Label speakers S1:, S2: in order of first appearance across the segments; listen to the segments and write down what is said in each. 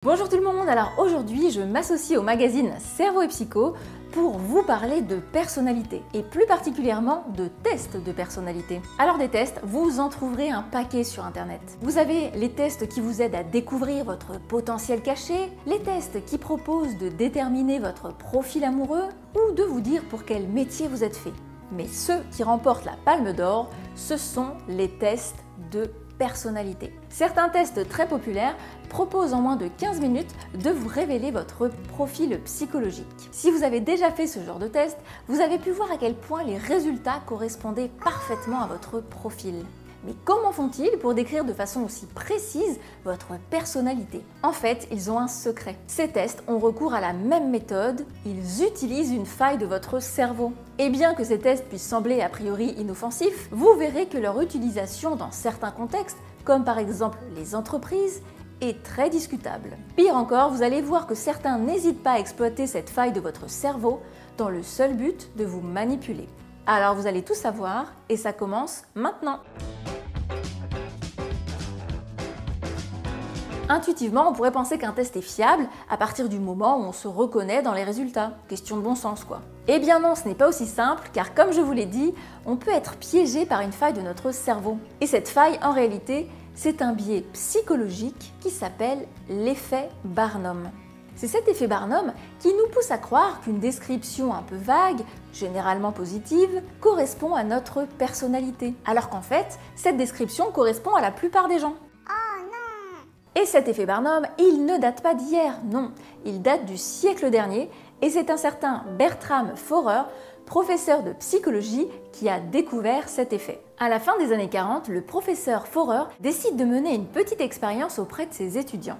S1: Bonjour tout le monde, alors aujourd'hui je m'associe au magazine Cerveau et Psycho pour vous parler de personnalité et plus particulièrement de tests de personnalité. Alors des tests, vous en trouverez un paquet sur internet. Vous avez les tests qui vous aident à découvrir votre potentiel caché, les tests qui proposent de déterminer votre profil amoureux ou de vous dire pour quel métier vous êtes fait. Mais ceux qui remportent la palme d'or, ce sont les tests de personnalité. Certains tests très populaires proposent en moins de 15 minutes de vous révéler votre profil psychologique. Si vous avez déjà fait ce genre de test, vous avez pu voir à quel point les résultats correspondaient parfaitement à votre profil. Mais comment font-ils pour décrire de façon aussi précise votre personnalité? En fait, ils ont un secret. Ces tests ont recours à la même méthode, ils utilisent une faille de votre cerveau. Et bien que ces tests puissent sembler a priori inoffensifs, vous verrez que leur utilisation dans certains contextes, comme par exemple les entreprises, est très discutable. Pire encore, vous allez voir que certains n'hésitent pas à exploiter cette faille de votre cerveau dans le seul but de vous manipuler. Alors vous allez tout savoir et ça commence maintenant. Intuitivement, on pourrait penser qu'un test est fiable à partir du moment où on se reconnaît dans les résultats. Question de bon sens quoi. Eh bien non, ce n'est pas aussi simple car comme je vous l'ai dit, on peut être piégé par une faille de notre cerveau. Et cette faille, en réalité, c'est un biais psychologique qui s'appelle l'effet Barnum. C'est cet effet Barnum qui nous pousse à croire qu'une description un peu vague, généralement positive, correspond à notre personnalité. Alors qu'en fait, cette description correspond à la plupart des gens. Et cet effet Barnum, il ne date pas d'hier, non, il date du siècle dernier et c'est un certain Bertram Forer, professeur de psychologie, qui a découvert cet effet. À la fin des années 40, le professeur Forer décide de mener une petite expérience auprès de ses étudiants.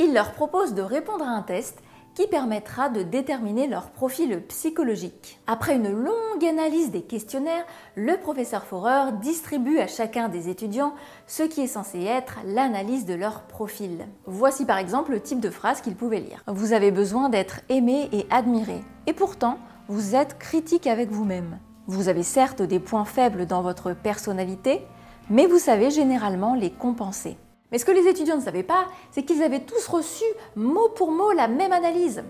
S1: Il leur propose de répondre à un test qui permettra de déterminer leur profil psychologique. Après une longue analyse des questionnaires, le professeur Forer distribue à chacun des étudiants ce qui est censé être l'analyse de leur profil. Voici par exemple le type de phrase qu'ils pouvaient lire. Vous avez besoin d'être aimé et admiré, et pourtant, vous êtes critique avec vous-même. Vous avez certes des points faibles dans votre personnalité, mais vous savez généralement les compenser. Mais ce que les étudiants ne savaient pas, c'est qu'ils avaient tous reçu mot pour mot la même analyse.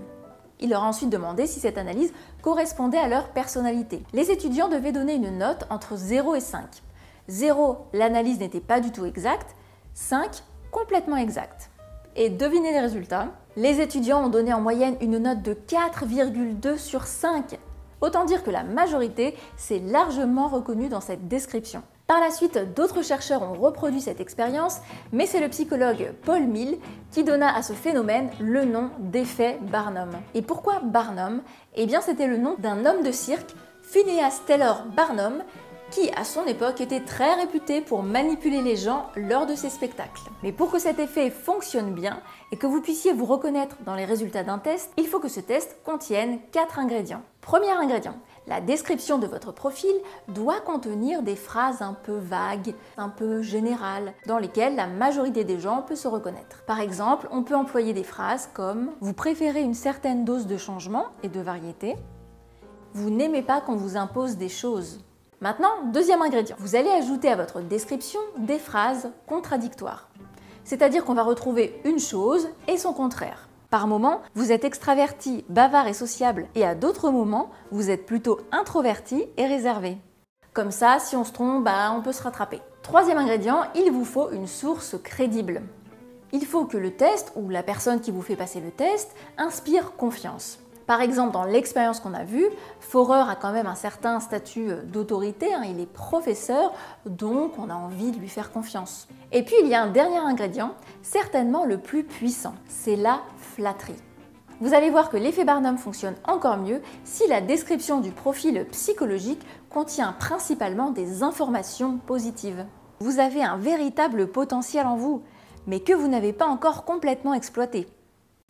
S1: Il leur a ensuite demandé si cette analyse correspondait à leur personnalité. Les étudiants devaient donner une note entre 0 et 5. 0, l'analyse n'était pas du tout exacte. 5, complètement exacte. Et devinez les résultats. Les étudiants ont donné en moyenne une note de 4,2 sur 5. Autant dire que la majorité s'est largement reconnue dans cette description. Par la suite, d'autres chercheurs ont reproduit cette expérience, mais c'est le psychologue Paul Mill qui donna à ce phénomène le nom d'effet Barnum. Et pourquoi Barnum? Eh bien, c'était le nom d'un homme de cirque, Phineas Taylor Barnum, qui à son époque était très réputé pour manipuler les gens lors de ses spectacles. Mais pour que cet effet fonctionne bien et que vous puissiez vous reconnaître dans les résultats d'un test, il faut que ce test contienne 4 ingrédients. Premier ingrédient, la description de votre profil doit contenir des phrases un peu vagues, un peu générales, dans lesquelles la majorité des gens peut se reconnaître. Par exemple, on peut employer des phrases comme « Vous préférez une certaine dose de changement et de variété » »,« Vous n'aimez pas qu'on vous impose des choses ». Maintenant, deuxième ingrédient, vous allez ajouter à votre description des phrases contradictoires. C'est-à-dire qu'on va retrouver une chose et son contraire. Par moments, vous êtes extraverti, bavard et sociable, et à d'autres moments, vous êtes plutôt introverti et réservé. Comme ça, si on se trompe, on peut se rattraper. Troisième ingrédient, il vous faut une source crédible. Il faut que le test, ou la personne qui vous fait passer le test, inspire confiance. Par exemple, dans l'expérience qu'on a vue, Forer a quand même un certain statut d'autorité, il est professeur, donc on a envie de lui faire confiance. Et puis il y a un dernier ingrédient, certainement le plus puissant, c'est la flatterie. Vous allez voir que l'effet Barnum fonctionne encore mieux si la description du profil psychologique contient principalement des informations positives. Vous avez un véritable potentiel en vous, mais que vous n'avez pas encore complètement exploité.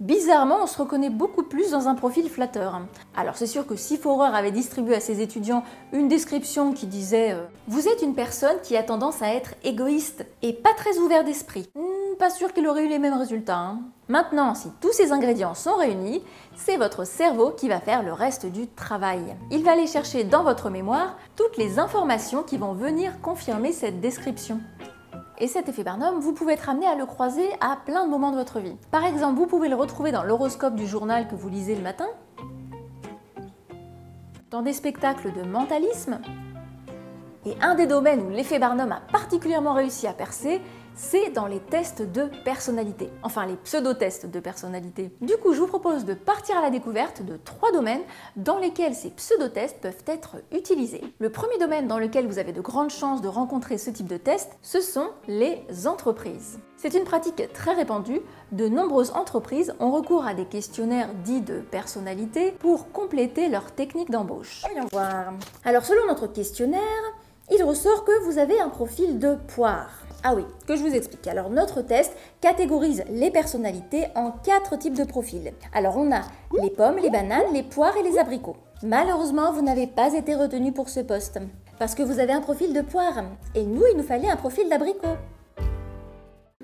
S1: Bizarrement, on se reconnaît beaucoup plus dans un profil flatteur. Alors c'est sûr que si Forer avait distribué à ses étudiants une description qui disait « Vous êtes une personne qui a tendance à être égoïste et pas très ouvert d'esprit », pas sûr qu'il aurait eu les mêmes résultats. Maintenant, si tous ces ingrédients sont réunis, c'est votre cerveau qui va faire le reste du travail. Il va aller chercher dans votre mémoire toutes les informations qui vont venir confirmer cette description. Et cet effet Barnum, vous pouvez être amené à le croiser à plein de moments de votre vie. Par exemple, vous pouvez le retrouver dans l'horoscope du journal que vous lisez le matin, dans des spectacles de mentalisme. Et un des domaines où l'effet Barnum a particulièrement réussi à percer, c'est dans les tests de personnalité, enfin les pseudo-tests de personnalité. Du coup, je vous propose de partir à la découverte de 3 domaines dans lesquels ces pseudo-tests peuvent être utilisés. Le premier domaine dans lequel vous avez de grandes chances de rencontrer ce type de test, ce sont les entreprises. C'est une pratique très répandue. De nombreuses entreprises ont recours à des questionnaires dits de personnalité pour compléter leur technique d'embauche. Voyons voir. Alors, selon notre questionnaire, il ressort que vous avez un profil de poire. Ah oui, que je vous explique. Alors notre test catégorise les personnalités en 4 types de profils. Alors on a les pommes, les bananes, les poires et les abricots. Malheureusement, vous n'avez pas été retenu pour ce poste parce que vous avez un profil de poire et nous, il nous fallait un profil d'abricot.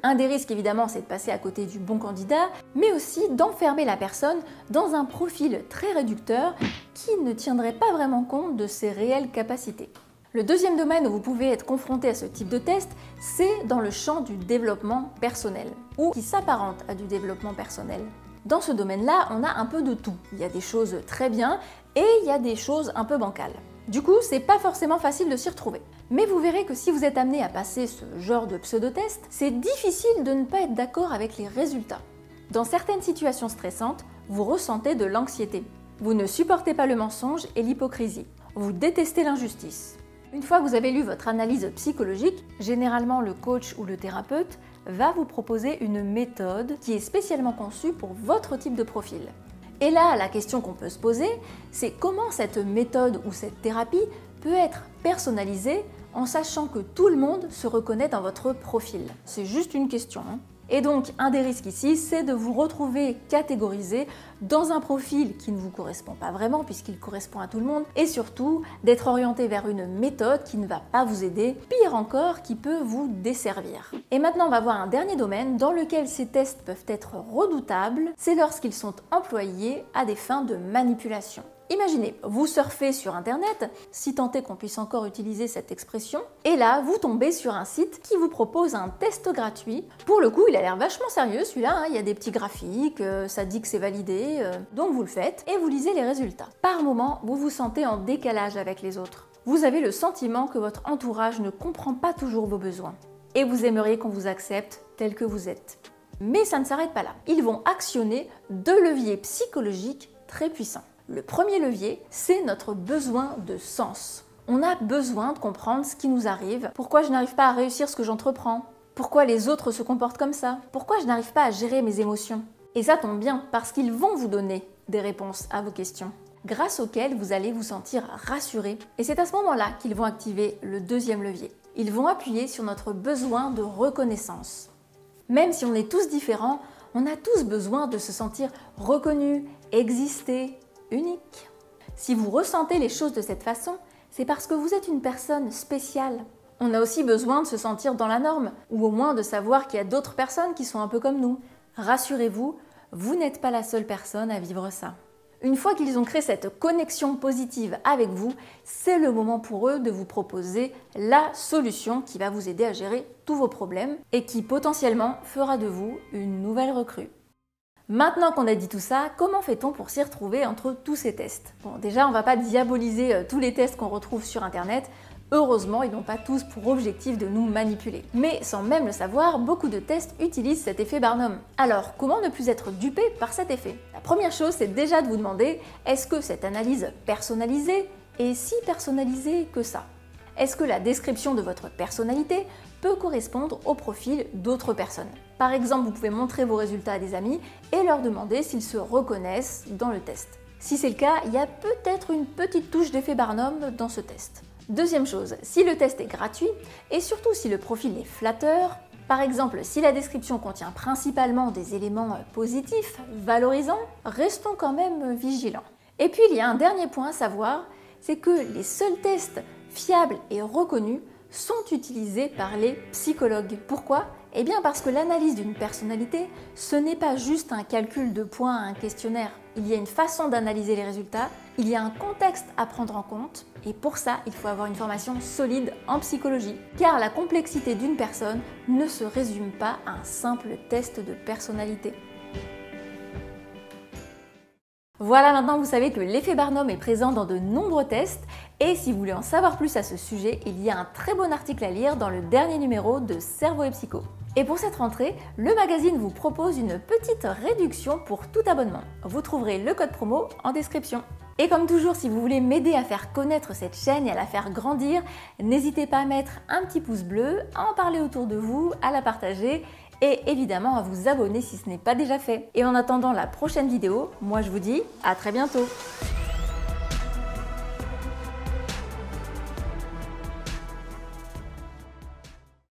S1: Un des risques évidemment, c'est de passer à côté du bon candidat, mais aussi d'enfermer la personne dans un profil très réducteur qui ne tiendrait pas vraiment compte de ses réelles capacités. Le deuxième domaine où vous pouvez être confronté à ce type de test, c'est dans le champ du développement personnel, ou qui s'apparente à du développement personnel. Dans ce domaine-là, on a un peu de tout. Il y a des choses très bien et il y a des choses un peu bancales. Du coup, c'est pas forcément facile de s'y retrouver. Mais vous verrez que si vous êtes amené à passer ce genre de pseudo-test, c'est difficile de ne pas être d'accord avec les résultats. Dans certaines situations stressantes, vous ressentez de l'anxiété. Vous ne supportez pas le mensonge et l'hypocrisie. Vous détestez l'injustice. Une fois que vous avez lu votre analyse psychologique, généralement le coach ou le thérapeute va vous proposer une méthode qui est spécialement conçue pour votre type de profil. Et là, la question qu'on peut se poser, c'est comment cette méthode ou cette thérapie peut être personnalisée en sachant que tout le monde se reconnaît dans votre profil. C'est juste une question. Et donc, un des risques ici, c'est de vous retrouver catégorisé dans un profil qui ne vous correspond pas vraiment, puisqu'il correspond à tout le monde, et surtout d'être orienté vers une méthode qui ne va pas vous aider, pire encore, qui peut vous desservir. Et maintenant, on va voir un dernier domaine dans lequel ces tests peuvent être redoutables, c'est lorsqu'ils sont employés à des fins de manipulation. Imaginez, vous surfez sur internet, si tant est qu'on puisse encore utiliser cette expression, et là vous tombez sur un site qui vous propose un test gratuit. Pour le coup, il a l'air vachement sérieux celui-là, il y a des petits graphiques, ça dit que c'est validé, donc vous le faites et vous lisez les résultats. Par moment, vous vous sentez en décalage avec les autres. Vous avez le sentiment que votre entourage ne comprend pas toujours vos besoins et vous aimeriez qu'on vous accepte tel que vous êtes. Mais ça ne s'arrête pas là. Ils vont actionner 2 leviers psychologiques très puissants. Le premier levier, c'est notre besoin de sens. On a besoin de comprendre ce qui nous arrive, pourquoi je n'arrive pas à réussir ce que j'entreprends, pourquoi les autres se comportent comme ça, pourquoi je n'arrive pas à gérer mes émotions. Et ça tombe bien, parce qu'ils vont vous donner des réponses à vos questions, grâce auxquelles vous allez vous sentir rassuré. Et c'est à ce moment-là qu'ils vont activer le deuxième levier. Ils vont appuyer sur notre besoin de reconnaissance. Même si on est tous différents, on a tous besoin de se sentir reconnus, exister, unique. Si vous ressentez les choses de cette façon, c'est parce que vous êtes une personne spéciale. On a aussi besoin de se sentir dans la norme, ou au moins de savoir qu'il y a d'autres personnes qui sont un peu comme nous. Rassurez-vous, vous n'êtes pas la seule personne à vivre ça. Une fois qu'ils ont créé cette connexion positive avec vous, c'est le moment pour eux de vous proposer la solution qui va vous aider à gérer tous vos problèmes et qui potentiellement fera de vous une nouvelle recrue. Maintenant qu'on a dit tout ça, comment fait-on pour s'y retrouver entre tous ces tests? Bon, déjà, on ne va pas diaboliser tous les tests qu'on retrouve sur Internet. Heureusement, ils n'ont pas tous pour objectif de nous manipuler. Mais sans même le savoir, beaucoup de tests utilisent cet effet Barnum. Alors, comment ne plus être dupé par cet effet? La première chose, c'est déjà de vous demander, est-ce que cette analyse personnalisée est si personnalisée que ça? Est-ce que la description de votre personnalité peut correspondre au profil d'autres personnes? Par exemple, vous pouvez montrer vos résultats à des amis et leur demander s'ils se reconnaissent dans le test. Si c'est le cas, il y a peut-être une petite touche d'effet Barnum dans ce test. Deuxième chose, si le test est gratuit et surtout si le profil est flatteur, par exemple si la description contient principalement des éléments positifs, valorisants, restons quand même vigilants. Et puis il y a un dernier point à savoir, c'est que les seuls tests fiables et reconnus sont utilisés par les psychologues. Pourquoi? Eh bien parce que l'analyse d'une personnalité, ce n'est pas juste un calcul de points à un questionnaire. Il y a une façon d'analyser les résultats, il y a un contexte à prendre en compte, et pour ça, il faut avoir une formation solide en psychologie. Car la complexité d'une personne ne se résume pas à un simple test de personnalité. Voilà, maintenant vous savez que l'effet Barnum est présent dans de nombreux tests, et si vous voulez en savoir plus à ce sujet, il y a un très bon article à lire dans le dernier numéro de Cerveau et Psycho. Et pour cette rentrée, le magazine vous propose une petite réduction pour tout abonnement. Vous trouverez le code promo en description. Et comme toujours, si vous voulez m'aider à faire connaître cette chaîne et à la faire grandir, n'hésitez pas à mettre un petit pouce bleu, à en parler autour de vous, à la partager et évidemment à vous abonner si ce n'est pas déjà fait. Et en attendant la prochaine vidéo, moi je vous dis à très bientôt.